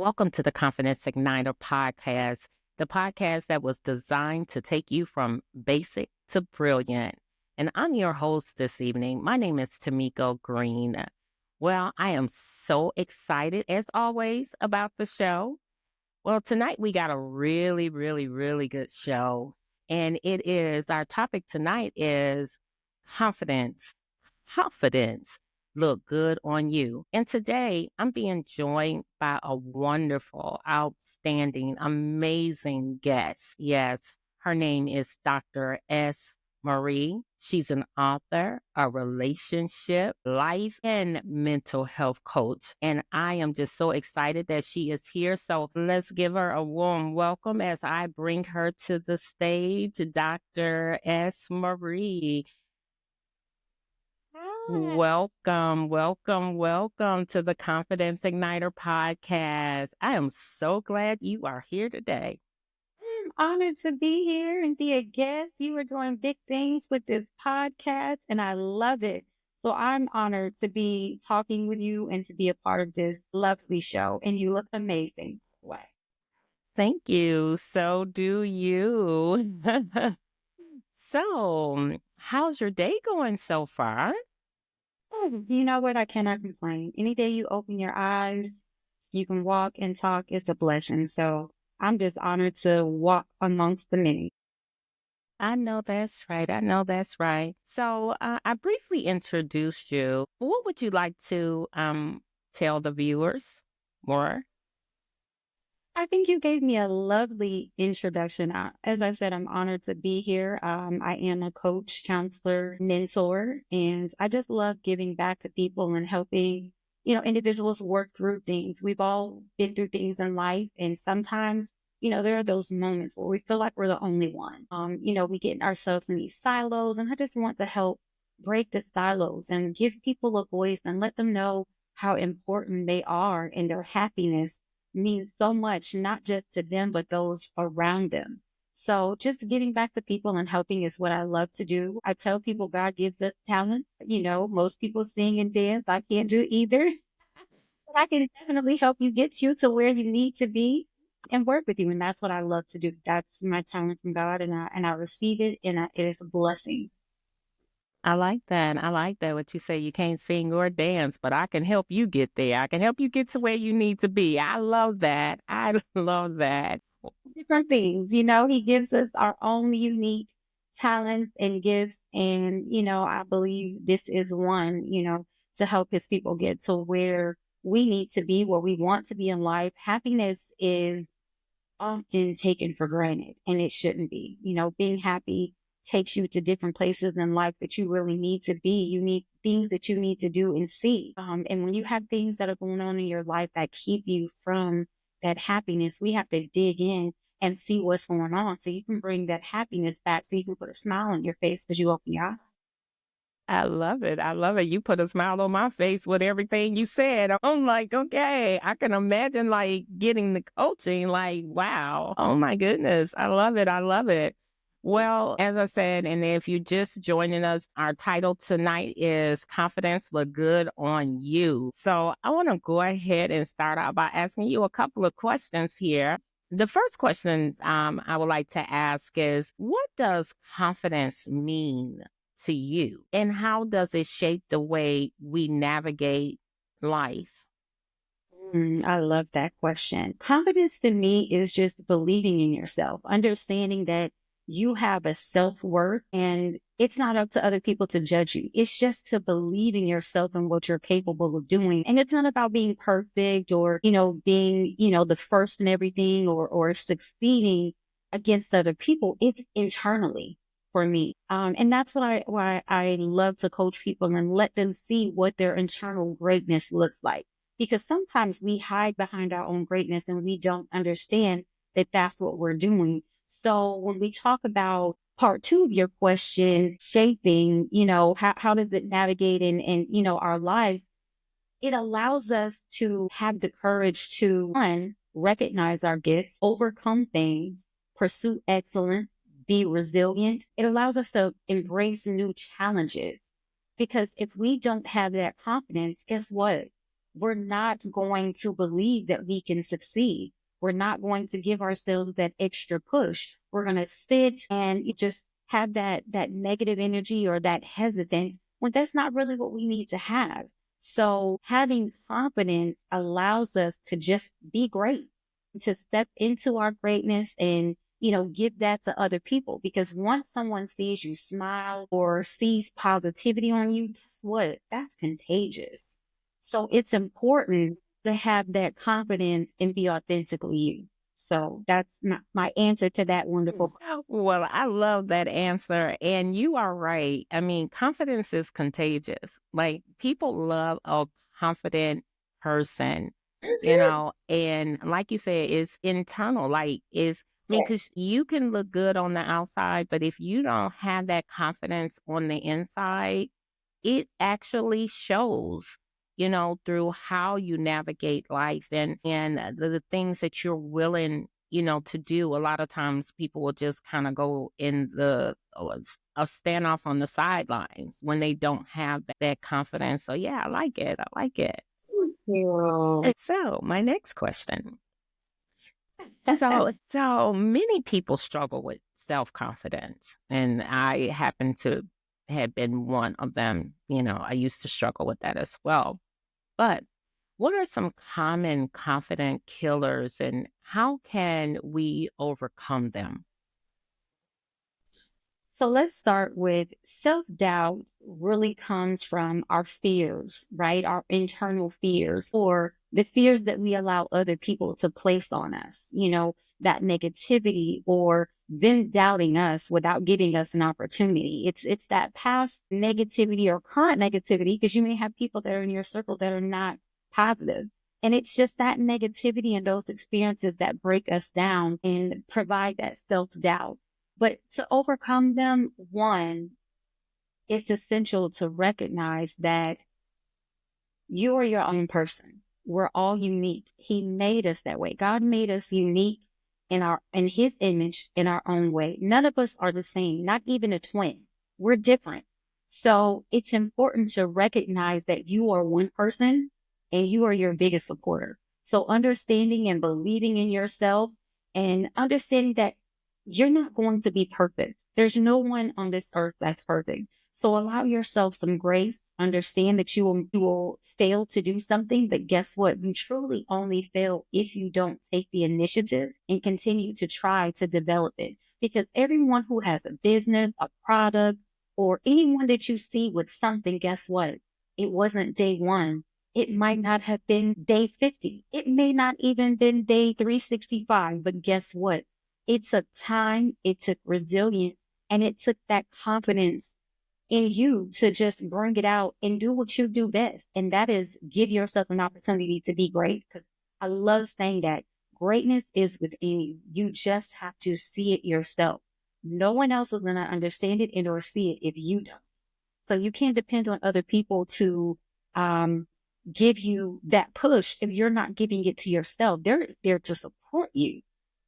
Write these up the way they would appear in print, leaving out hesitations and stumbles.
Welcome to the Confidence Igniter podcast, the podcast that was designed to take you from basic to brilliant. And I'm your host this evening. My name is Tamiko Green. Well, I am so excited, as always, about the show. Well, tonight we got a really good show. And our topic tonight is confidence. Confidence look good on you. And today I'm being joined by a wonderful, outstanding, amazing guest. Yes, her name is Dr. S. Marie. She's an author, a relationship, life, and mental health coach. And I am just so excited that she is here. So let's give her a warm welcome as I bring her to the stage, Dr. S. Marie. Hi. Welcome to the Confidence Igniter podcast. I am so glad you are here today. I'm honored to be here and be a guest. You are doing big things with this podcast, and I love it. So I'm honored to be talking with you and to be a part of this lovely show. And you look amazing. Way. Thank you. So do you. So, how's your day going so far? Oh, you know what? I cannot complain. Any day you open your eyes, you can walk and talk. It's a blessing. So I'm just honored to walk amongst the many. I know that's right. I know that's right. So, I briefly introduced you. What would you like to tell the viewers more? I think you gave me a lovely introduction. As I said, I'm honored to be here. I am a coach, counselor, mentor, and I just love giving back to people and helping, individuals work through things. We've all been through things in life, and sometimes, there are those moments where we feel like we're the only one. We get ourselves in these silos, and I just want to help break the silos and give people a voice and let them know how important they are and their happiness means so much, not just to them, but those around them. So just giving back to people and helping is what I love to do. I tell people God gives us talent. Most people sing and dance. I can't do either, but I can definitely help you get you to where you need to be and work with you. And that's what I love to do. That's my talent from God, and I receive it, and it is a blessing. I like that. I like that. What you say, you can't sing or dance, but I can help you get there. I can help you get to where you need to be. I love that. I love that. Different things. He gives us our own unique talents and gifts. And, I believe this is one, to help his people get to where we need to be, where we want to be in life. Happiness is often taken for granted, and it shouldn't be. Being happy takes you to different places in life that you really need to be. You need things that you need to do and see. And when you have things that are going on in your life that keep you from that happiness, we have to dig in and see what's going on so you can bring that happiness back so you can put a smile on your face because you open your eyes. I love it. I love it. You put a smile on my face with everything you said. I'm like, okay, I can imagine like getting the coaching. Like, wow. Oh my goodness. I love it. I love it. Well, as I said, and if you're just joining us, our title tonight is Confidence Look Good on You. So I want to go ahead and start out by asking you a couple of questions here. The first question I would like to ask is, what does confidence mean to you? And how does it shape the way we navigate life? I love that question. Confidence to me is just believing in yourself, understanding that you have a self worth and it's not up to other people to judge you. It's just to believe in yourself and what you're capable of doing. And it's not about being perfect or, being, the first in everything or succeeding against other people. It's internally for me. And that's why I love to coach people and let them see what their internal greatness looks like, because sometimes we hide behind our own greatness and we don't understand that that's what we're doing. So when we talk about part two of your question, shaping, how does it navigate in our lives? It allows us to have the courage to, one, recognize our gifts, overcome things, pursue excellence, be resilient. It allows us to embrace new challenges, because if we don't have that confidence, guess what? we're not going to believe that we can succeed. We're not going to give ourselves that extra push. We're going to sit and just have that negative energy or that hesitance when that's not really what we need to have. So having confidence allows us to just be great, to step into our greatness and, give that to other people. Because once someone sees you smile or sees positivity on you, guess what? That's contagious. So it's important to have that confidence and be authentically you. So that's my answer to that wonderful question. Well, I love that answer. And you are right. I mean, confidence is contagious. Like, people love a confident person, and like you said, it's internal. I mean, because you can look good on the outside, but if you don't have that confidence on the inside, it actually shows, through how you navigate life and the things that you're willing, to do. A lot of times people will just kind of go in a standoff on the sidelines when they don't have that confidence. So yeah, I like it. I like it. Yeah. So my next question. So many people struggle with self-confidence, and I happen to have been one of them. I used to struggle with that as well. But what are some common confident killers, and how can we overcome them? So let's start with self doubt really comes from our fears, right? Our internal fears or the fears that we allow other people to place on us, that negativity or them doubting us without giving us an opportunity. It's that past negativity or current negativity, because you may have people that are in your circle that are not positive. And it's just that negativity and those experiences that break us down and provide that self doubt. But to overcome them, one, it's essential to recognize that you are your own person. We're all unique. He made us that way. God made us unique in his image in our own way. None of us are the same, not even a twin. We're different. So it's important to recognize that you are one person and you are your biggest supporter. So understanding and believing in yourself and understanding that you're not going to be perfect. There's no one on this earth that's perfect. So allow yourself some grace. Understand that you will fail to do something, but guess what? You truly only fail if you don't take the initiative and continue to try to develop it. Because everyone who has a business, a product, or anyone that you see with something, guess what? It wasn't day one. It might not have been day 50. It may not even been day 365, but guess what? It took time, it took resilience, and it took that confidence in you to just bring it out and do what you do best. And that is give yourself an opportunity to be great. Because I love saying that greatness is within you. You just have to see it yourself. No one else is going to understand it and or see it if you don't. So you can't depend on other people to um, give you that push if you're not giving it to yourself. They're there to support you,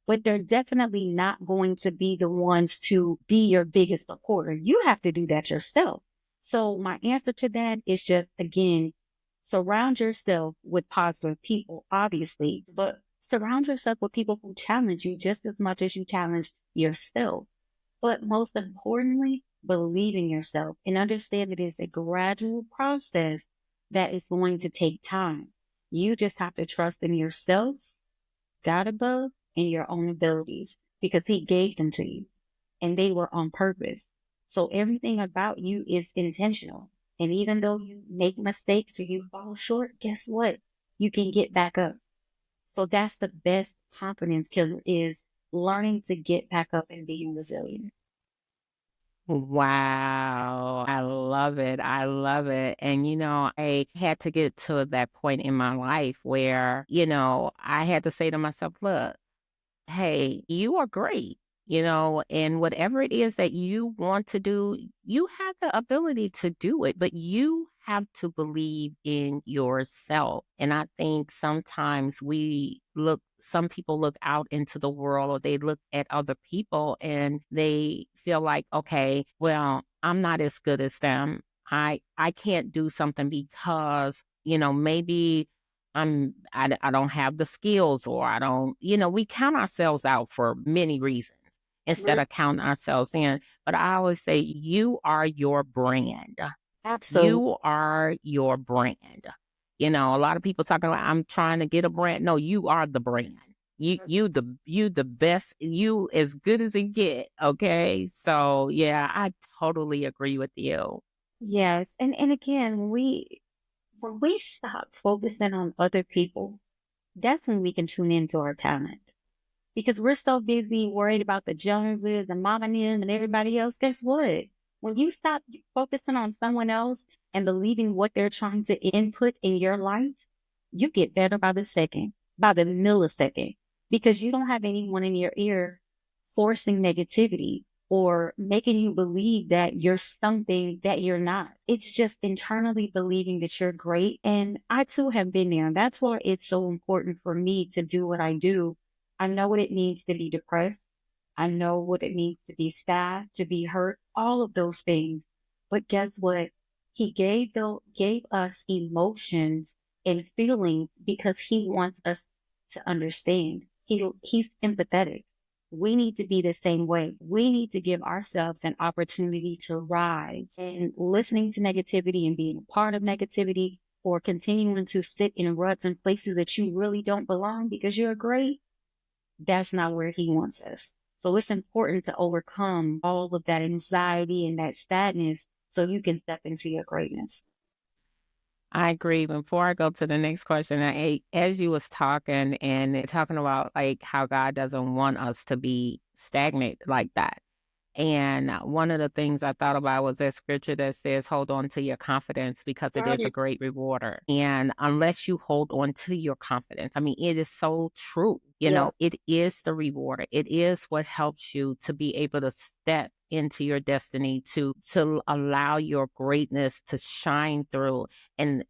but they're definitely not going to be the ones to be your biggest supporter. You have to do that yourself. So my answer to that is just, again, surround yourself with positive people, obviously, but surround yourself with people who challenge you just as much as you challenge yourself. But most importantly, believe in yourself and understand that it's a gradual process that is going to take time. You just have to trust in yourself, God above, and your own abilities because He gave them to you and they were on purpose. So everything about you is intentional. And even though you make mistakes or you fall short, guess what? You can get back up. So that's the best confidence killer is learning to get back up and being resilient. Wow. I love it. I love it. And, I had to get to that point in my life where, I had to say to myself, look, hey, you are great, and whatever it is that you want to do, you have the ability to do it, but you have to believe in yourself. And I think sometimes some people look out into the world or they look at other people and they feel like, okay, well, I'm not as good as them. I can't do something because, maybe I don't have the skills, or I don't, we count ourselves out for many reasons instead Mhm. of counting ourselves in. But I always say, you are your brand. Absolutely. You are your brand. A lot of people talking about, I'm trying to get a brand. No, you are the brand. You the best, you as good as it get. Okay. So yeah, I totally agree with you. Yes. And again, when we stop focusing on other people, that's when we can tune into our talent. Because we're so busy worried about the Joneses and Mama and them and everybody else. Guess what? When you stop focusing on someone else and believing what they're trying to input in your life, you get better by the second, by the millisecond, because you don't have anyone in your ear forcing negativity or making you believe that you're something that you're not. It's just internally believing that you're great. And I too have been there. That's why it's so important for me to do what I do. I know what it means to be depressed. I know what it means to be sad, to be hurt, all of those things. But guess what? He gave us emotions and feelings because he wants us to understand. He's empathetic. We need to be the same way. We need to give ourselves an opportunity to rise. And listening to negativity and being a part of negativity, or continuing to sit in ruts and places that you really don't belong because you're great, that's not where he wants us. So it's important to overcome all of that anxiety and that sadness so you can step into your greatness. I agree. Before I go to the next question, as you was talking and talking about like how God doesn't want us to be stagnant like that. And one of the things I thought about was that scripture that says, hold on to your confidence because it is a Right. great rewarder. And unless you hold on to your confidence, I mean, it is so true. Yeah. It is the rewarder. It is what helps you to be able to step into your destiny, to allow your greatness to shine through. And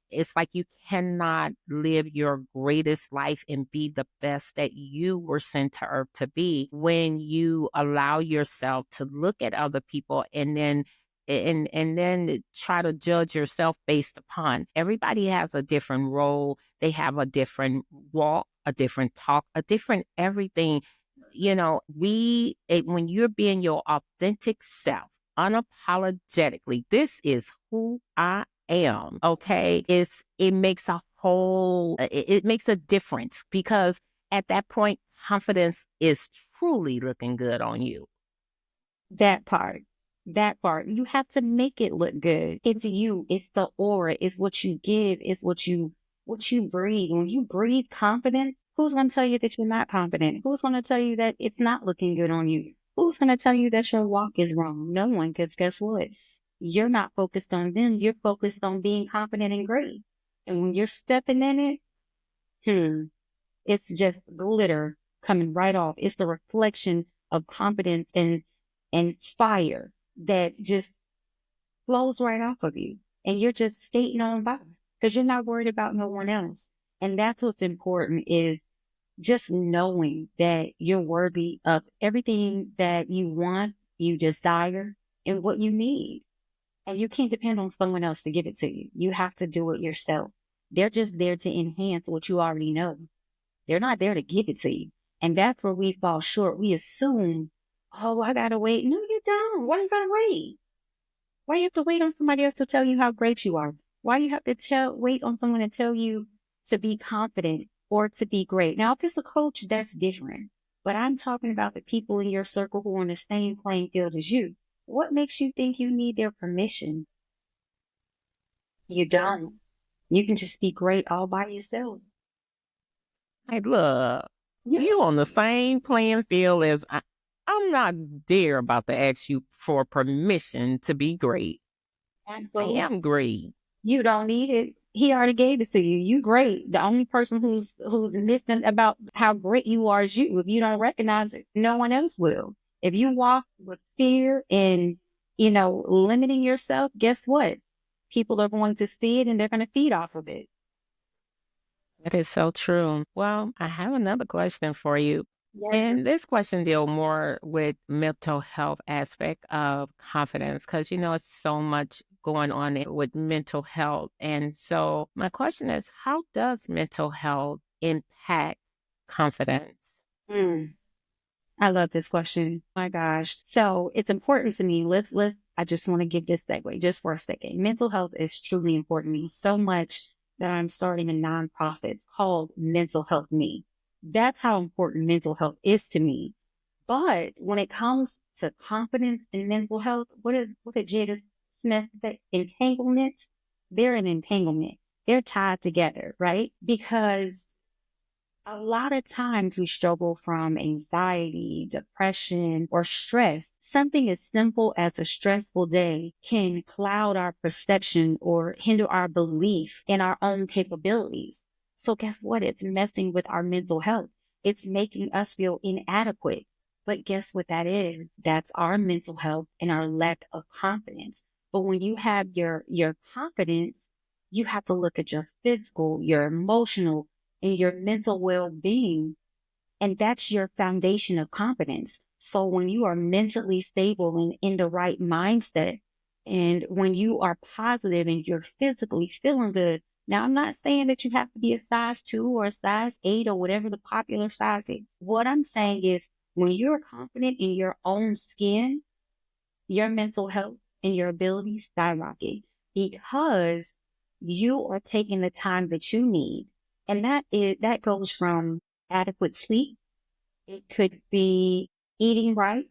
it's like you cannot live your greatest life and be the best that you were sent to earth to be when you allow yourself to look at other people and then try to judge yourself based upon. Everybody has a different role. They have a different walk, a different talk, a different everything. When you're being your authentic self, unapologetically, this is who I am. Okay. It makes it makes a difference, because at that point, confidence is truly looking good on you. That part. That part. You have to make it look good. It's you. It's the aura. It's what you give. It's what you breathe. When you breathe confidence, who's gonna tell you that you're not confident? Who's gonna tell you that it's not looking good on you? Who's gonna tell you that your walk is wrong? No one, because guess what? You're not focused on them. You're focused on being confident and great. And when you're stepping in it, hmm, it's just glitter coming right off. It's the reflection of confidence and fire that just flows right off of you. And you're just skating on by because you're not worried about no one else. And that's what's important, is just knowing that you're worthy of everything that you want, you desire, and what you need. And you can't depend on someone else to give it to you. You have to do it yourself. They're just there to enhance what you already know. They're not there to give it to you. And that's where we fall short. We assume, oh, I gotta wait. No, you don't. Why you gotta wait? Why you have to wait on somebody else to tell you how great you are? Why you have to wait on someone to tell you to be confident or to be great? Now, if it's a coach, that's different. But I'm talking about the people in your circle who are on the same playing field as you. What makes you think you need their permission? You don't. You can just be great all by yourself. Hey, look, you Yes, on the same playing field as I'm not dare about to ask you for permission to be great. I absolutely. am great. You don't need it. He already gave it to you. You great. The only person who's listening about how great you are is you. If you don't recognize it, no one else will. If you walk with fear and limiting yourself, guess what? People are going to see it and they're going to feed off of it. That is so true. Well, I have another question for you. Yes. And this question deal more with mental health aspect of confidence, because it's so much going on with mental health. And so my question is, how does mental health impact confidence? Mm, I love this question. My gosh. So it's important to me. I just want to give this segue just for a second. Mental health is truly important to me so much that I'm starting a nonprofit called Mental Health Me. That's how important mental health is to me. But when it comes to confidence in mental health, what did Jada Smith say? Entanglement? They're an entanglement. They're tied together, right? Because a lot of times we struggle from anxiety, depression, or stress. Something as simple as a stressful day can cloud our perception or hinder our belief in our own capabilities. So guess what? It's messing with our mental health. It's making us feel inadequate. But guess what that is? That's our mental health and our lack of confidence. But when you have your confidence, you have to look at your physical, your emotional, and your mental well-being. And that's your foundation of confidence. So when you are mentally stable and in the right mindset, and when you are positive and you're physically feeling good. Now, I'm not saying that you have to be a size 2 or a size 8 or whatever the popular size is. What I'm saying is when you're confident in your own skin, your mental health and your abilities skyrocket because you are taking the time that you need. And that goes from adequate sleep. It could be eating right.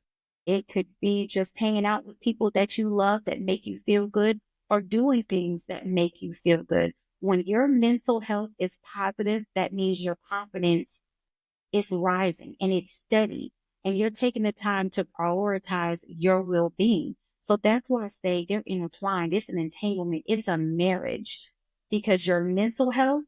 It could be just hanging out with people that you love that make you feel good or doing things that make you feel good. When your mental health is positive, that means your confidence is rising and it's steady and you're taking the time to prioritize your well-being. So that's why I say they're intertwined. It's an entanglement. It's a marriage because your mental health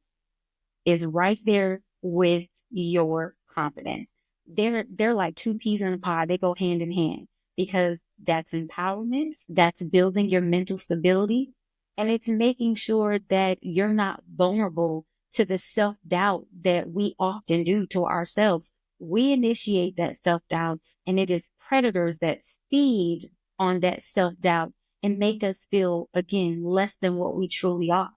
is right there with your confidence. They're like two peas in a pod. They go hand in hand because that's empowerment. That's building your mental stability. And it's making sure that you're not vulnerable to the self-doubt that we often do to ourselves. We initiate that self-doubt and it is predators that feed on that self-doubt and make us feel again less than what we truly are.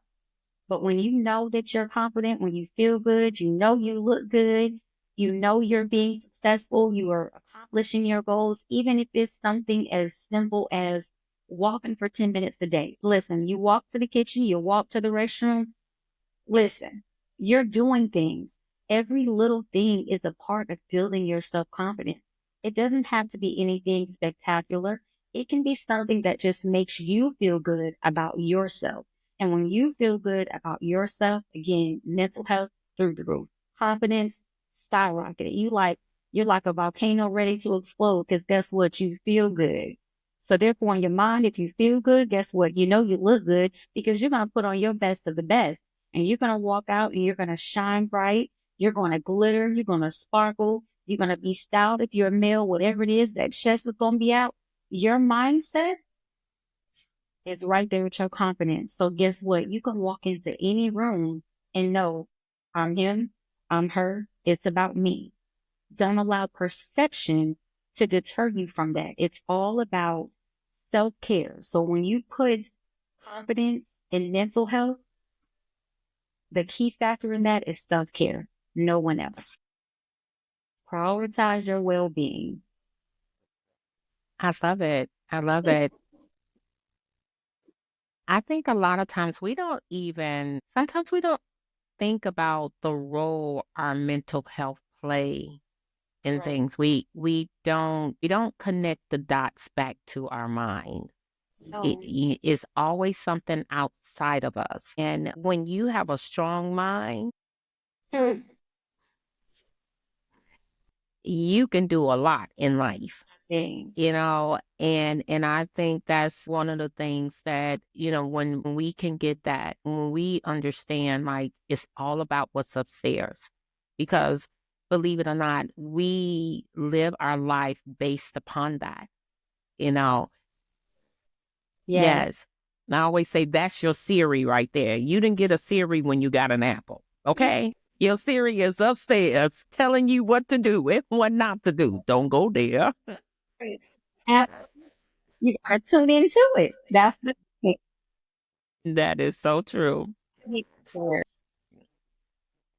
But when you know that you're confident, when you feel good, you know you look good, you know you're being successful, you are accomplishing your goals, even if it's something as simple as walking for 10 minutes a day. Listen, you walk to the kitchen, you walk to the restroom. Listen, you're doing things. Every little thing is a part of building your self-confidence. It doesn't have to be anything spectacular. It can be something that just makes you feel good about yourself. And when you feel good about yourself, again, mental health through the roof, confidence skyrocketed. You're like a volcano ready to explode because guess what? You feel good. So therefore, in your mind, if you feel good, guess what? You know you look good because you're going to put on your best of the best and you're going to walk out and you're going to shine bright. You're going to glitter. You're going to sparkle. You're going to be stout if you're a male, whatever it is, that chest is going to be out. Your mindset is right there with your confidence. So guess what? You can walk into any room and know I'm him, I'm her. It's about me. Don't allow perception to deter you from that. It's all about self-care. So when you put confidence in mental health, the key factor in that is self-care, no one else. Prioritize your well-being. I love it. I love it. I think a lot of times sometimes we don't think about the role our mental health play in Right. things. We don't connect the dots back to our mind. No. It's always something outside of us. And when you have a strong mind, you can do a lot in life, Thing. and I think that's one of the things that, when we can get that, when we understand, like, it's all about what's upstairs, because believe it or not, we live our life based upon that, you know. Yes. Yes. I always say that's your Siri right there. You didn't get a Siri when you got an Apple. Okay. Your Siri is upstairs telling you what to do and what not to do. Don't go there. And you gotta tune into it. That's the thing. That is so true. Sure.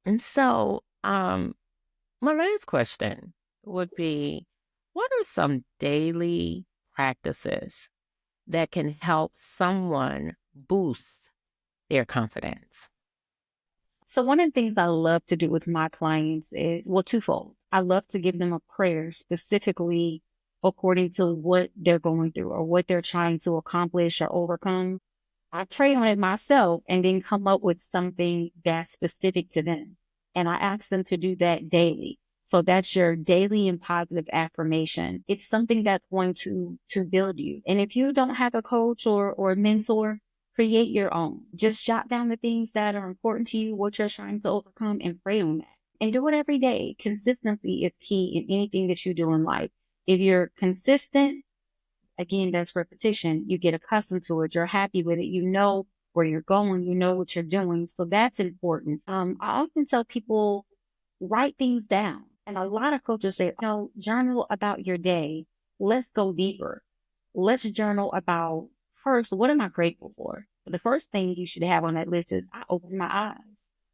And so, my last question would be, what are some daily practices that can help someone boost their confidence? So one of the things I love to do with my clients is, well, twofold. I love to give them a prayer specifically according to what they're going through or what they're trying to accomplish or overcome. I pray on it myself and then come up with something that's specific to them. And I ask them to do that daily. So that's your daily and positive affirmation. It's something that's going to build you. And if you don't have a coach or a mentor, create your own. Just jot down the things that are important to you, what you're trying to overcome, and pray on that. And do it every day. Consistency is key in anything that you do in life. If you're consistent, again, that's repetition. You get accustomed to it. You're happy with it. You know where you're going. You know what you're doing. So that's important. I often tell people, write things down. And a lot of coaches say, no, journal about your day. Let's go deeper. Let's journal about first, what am I grateful for? The first thing you should have on that list is I opened my eyes.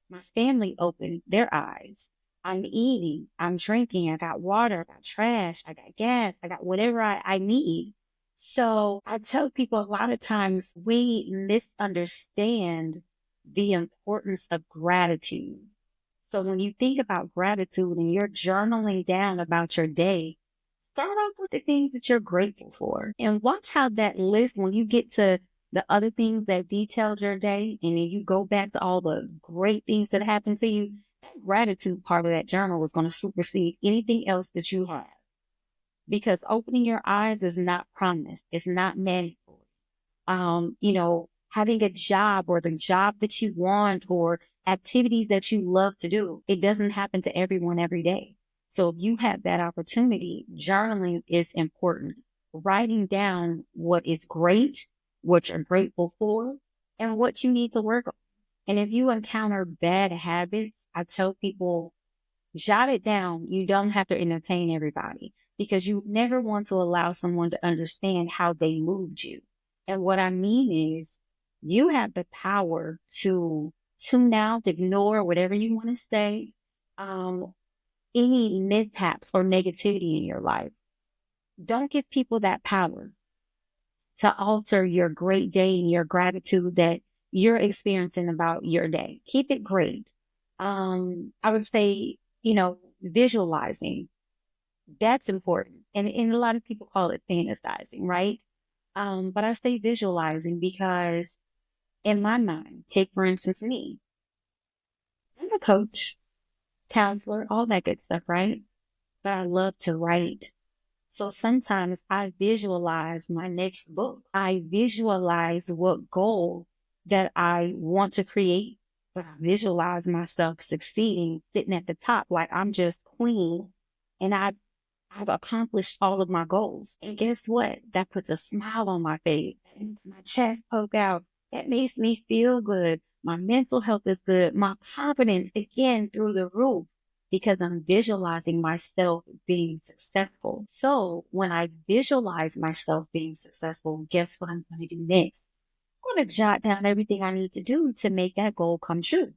My family opened their eyes. I'm eating, I'm drinking, I got water, I got trash, I got gas, I got whatever I need. So I tell people a lot of times we misunderstand the importance of gratitude. So when you think about gratitude and you're journaling down about your day, start off with the things that you're grateful for and watch how that list, when you get to the other things that detailed your day, and then you go back to all the great things that happened to you, that gratitude part of that journal is going to supersede anything else that you have. Because opening your eyes is not promised. It's not mandatory. Having a job or the job that you want or activities that you love to do, it doesn't happen to everyone every day. So if you have that opportunity, journaling is important. Writing down what is great, what you're grateful for, and what you need to work on. And if you encounter bad habits, I tell people, jot it down. You don't have to entertain everybody because you never want to allow someone to understand how they moved you. And what I mean is you have the power to tune out, ignore whatever you want to say, any mishaps or negativity in your life. Don't give people that power to alter your great day and your gratitude that you're experiencing about your day. Keep it great. I would say, visualizing, that's important. And a lot of people call it fantasizing, right? But I say visualizing because in my mind, take for instance me, I'm a coach, counselor, all that good stuff, right? But I love to write. So sometimes I visualize my next book. I visualize what goal that I want to create, but I visualize myself succeeding, sitting at the top like I'm just queen and I've accomplished all of my goals. And guess what? That puts a smile on my face. My chest poke out. That makes me feel good. My mental health is good. My confidence again through the roof because I'm visualizing myself being successful. So when I visualize myself being successful, guess what I'm going to do next? I'm going to jot down everything I need to do to make that goal come true.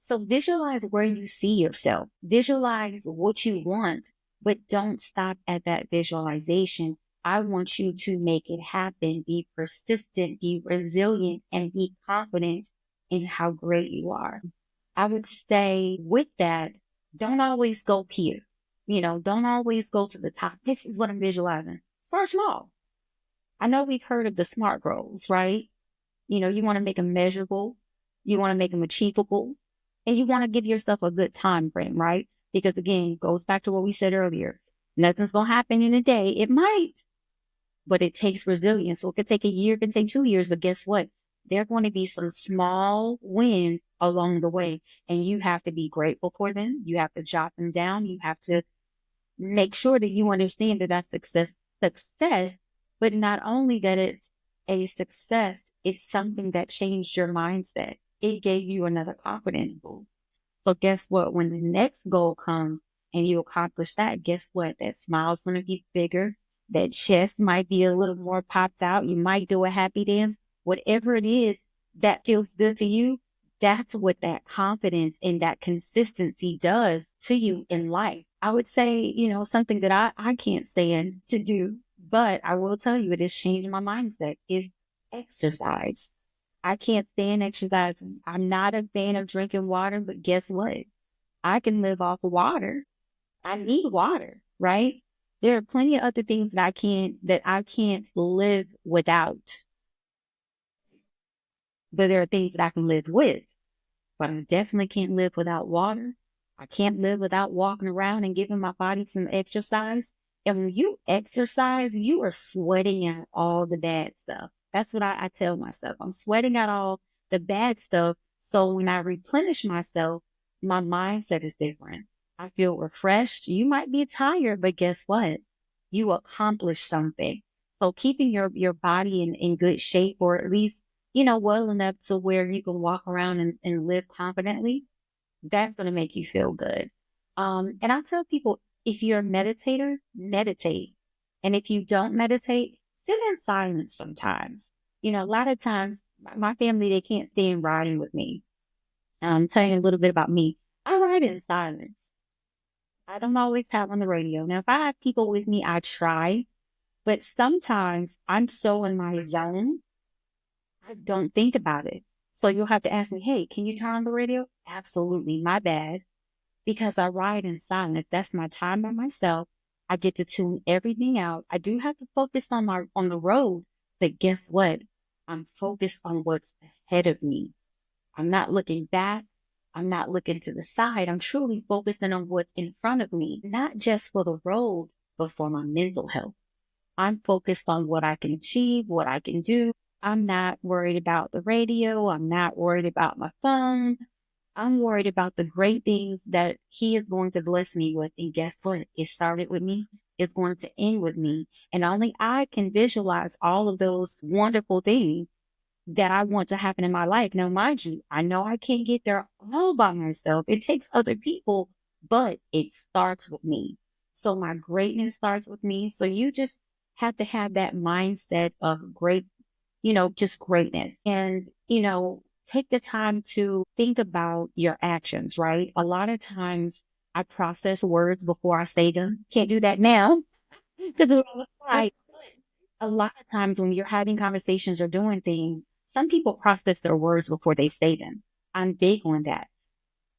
So visualize where you see yourself. Visualize what you want, but don't stop at that visualization. I want you to make it happen. Be persistent, be resilient, and be confident in how great you are. I would say with that, don't always go here. Don't always go to the top. This is what I'm visualizing. Start small. I know we've heard of the SMART goals, right? You want to make them measurable. You want to make them achievable. And you want to give yourself a good time frame, right? Because again, it goes back to what we said earlier. Nothing's going to happen in a day. It might, but it takes resilience. So it could take a year, it could take 2 years, but guess what? There are going to be some small wins along the way, and you have to be grateful for them. You have to jot them down. You have to make sure that you understand that that's success, but not only that it's a success, it's something that changed your mindset. It gave you another confidence boost. So guess what? When the next goal comes and you accomplish that, guess what? That smile's going to be bigger. That chest might be a little more popped out. You might do a happy dance. Whatever it is, that feels good to you, that's what that confidence and that consistency does to you in life. I would say, something that I can't stand to do, but I will tell you it has changed my mindset is exercise. I can't stand exercising. I'm not a fan of drinking water, but guess what? I can live off of water. I need water, right? There are plenty of other things that I can't live without, but there are things that I can live with. But I definitely can't live without water. I can't live without walking around and giving my body some exercise. And when you exercise, you are sweating out all the bad stuff. That's what I tell myself. I'm sweating out all the bad stuff. So when I replenish myself, my mindset is different. I feel refreshed. You might be tired, but guess what? You accomplished something. So keeping your body in good shape, or at least well enough to where you can walk around and live confidently, that's going to make you feel good. And I tell people, if you're a meditator, meditate. And if you don't meditate, sit in silence sometimes. A lot of times, my family, they can't stand riding with me. Telling you a little bit about me. I ride in silence. I don't always have on the radio. Now, if I have people with me, I try, but sometimes I'm so in my zone I don't think about it. So you'll have to ask me, hey, can you turn on the radio? Absolutely. My bad. Because I ride in silence. That's my time by myself. I get to tune everything out. I do have to focus on the road, but guess what? I'm focused on what's ahead of me. I'm not looking back. I'm not looking to the side. I'm truly focusing on what's in front of me, not just for the road, but for my mental health. I'm focused on what I can achieve, what I can do. I'm not worried about the radio. I'm not worried about my phone. I'm worried about the great things that he is going to bless me with. And guess what? It started with me. It's going to end with me. And only I can visualize all of those wonderful things that I want to happen in my life. Now, mind you, I know I can't get there all by myself. It takes other people, but it starts with me. So my greatness starts with me. So you just have to have that mindset of just greatness. And, take the time to think about your actions, right? A lot of times I process words before I say them. Can't do that now because a lot of times when you're having conversations or doing things, some people process their words before they say them. I'm big on that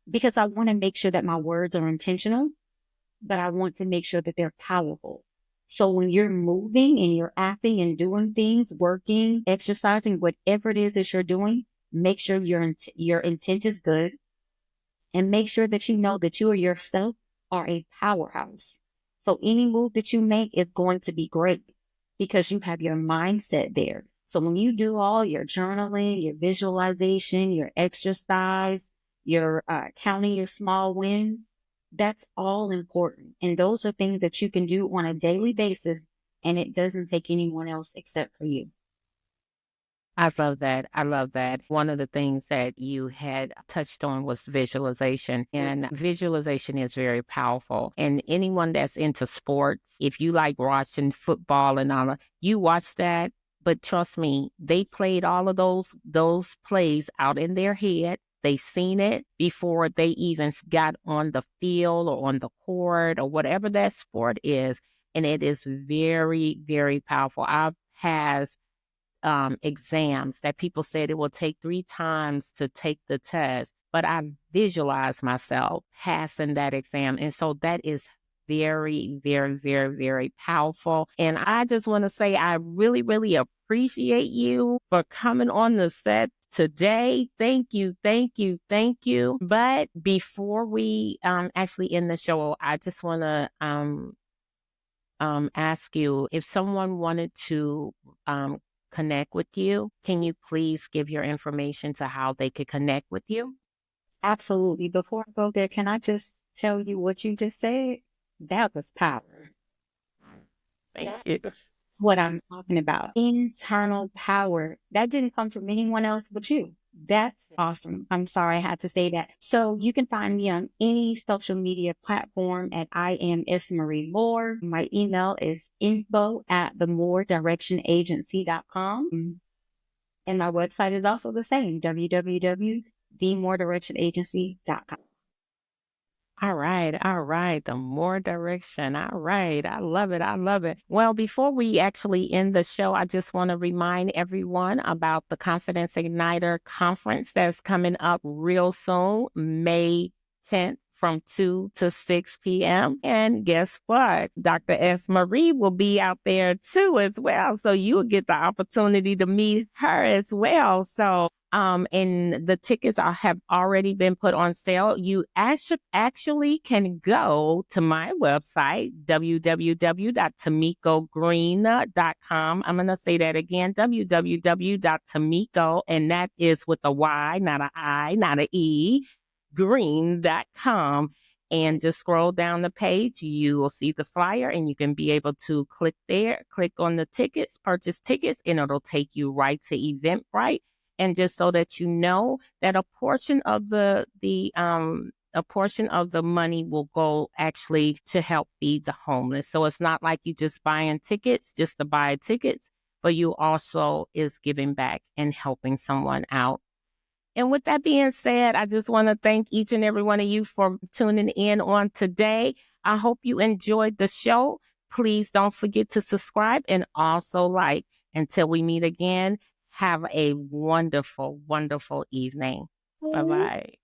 because I want to make sure that my words are intentional, but I want to make sure that they're powerful. So when you're moving and you're acting and doing things, working, exercising, whatever it is that you're doing, make sure your intent is good and make sure that you know that you or yourself are a powerhouse. So any move that you make is going to be great because you have your mindset there. So when you do all your journaling, your visualization, your exercise, your counting your small wins, that's all important. And those are things that you can do on a daily basis, and it doesn't take anyone else except for you. I love that. I love that. One of the things that you had touched on was visualization, and visualization is very powerful. And anyone that's into sports, if you like watching football and all, you watch that. But trust me, they played all of those plays out in their head. They seen it before they even got on the field or on the court or whatever that sport is. And it is very, very powerful. I've had exams that people said it will take 3 times to take the test, but I visualize myself passing that exam. And so that is very, very, very, very powerful. And I just want to say, I really, really appreciate you for coming on the set today. Thank you, thank you, thank you. But before we actually end the show, I just want to ask you if someone wanted to connect with you, can you please give your information to how they could connect with you? Absolutely. Before I go there, can I just tell you what you just said? That was power. Thank That's you. what I'm talking about. Internal power. That didn't come from anyone else but you. That's awesome. I'm sorry I had to say that. So you can find me on any social media platform at I am S. Marie Moore. My email is info@themoredirectionagency.com. And my website is also the same, www.themoredirectionagency.com. All right. All right. The more direction. All right. I love it. I love it. Well, before we actually end the show, I just want to remind everyone about the Confidence Igniter conference that's coming up real soon, May 10th from 2 to 6 p.m. And guess what? Dr. S. Marie will be out there too as well. So you'll get the opportunity to meet her as well. So and the tickets have already been put on sale. You actually can go to my website, www.tamikogreen.com. I'm going to say that again, www.tamiko, and that is with a Y, not an I, not an E, green.com. And just scroll down the page, you will see the flyer and you can be able to click there, click on the tickets, purchase tickets, and it'll take you right to Eventbrite. And just so that you know that a portion of the money will go actually to help feed the homeless. So it's not like you just buying tickets just to buy tickets, but you also is giving back and helping someone out. And with that being said, I just want to thank each and every one of you for tuning in on today. I hope you enjoyed the show. Please don't forget to subscribe and also like. Until we meet again, have a wonderful, wonderful evening. Bye-bye.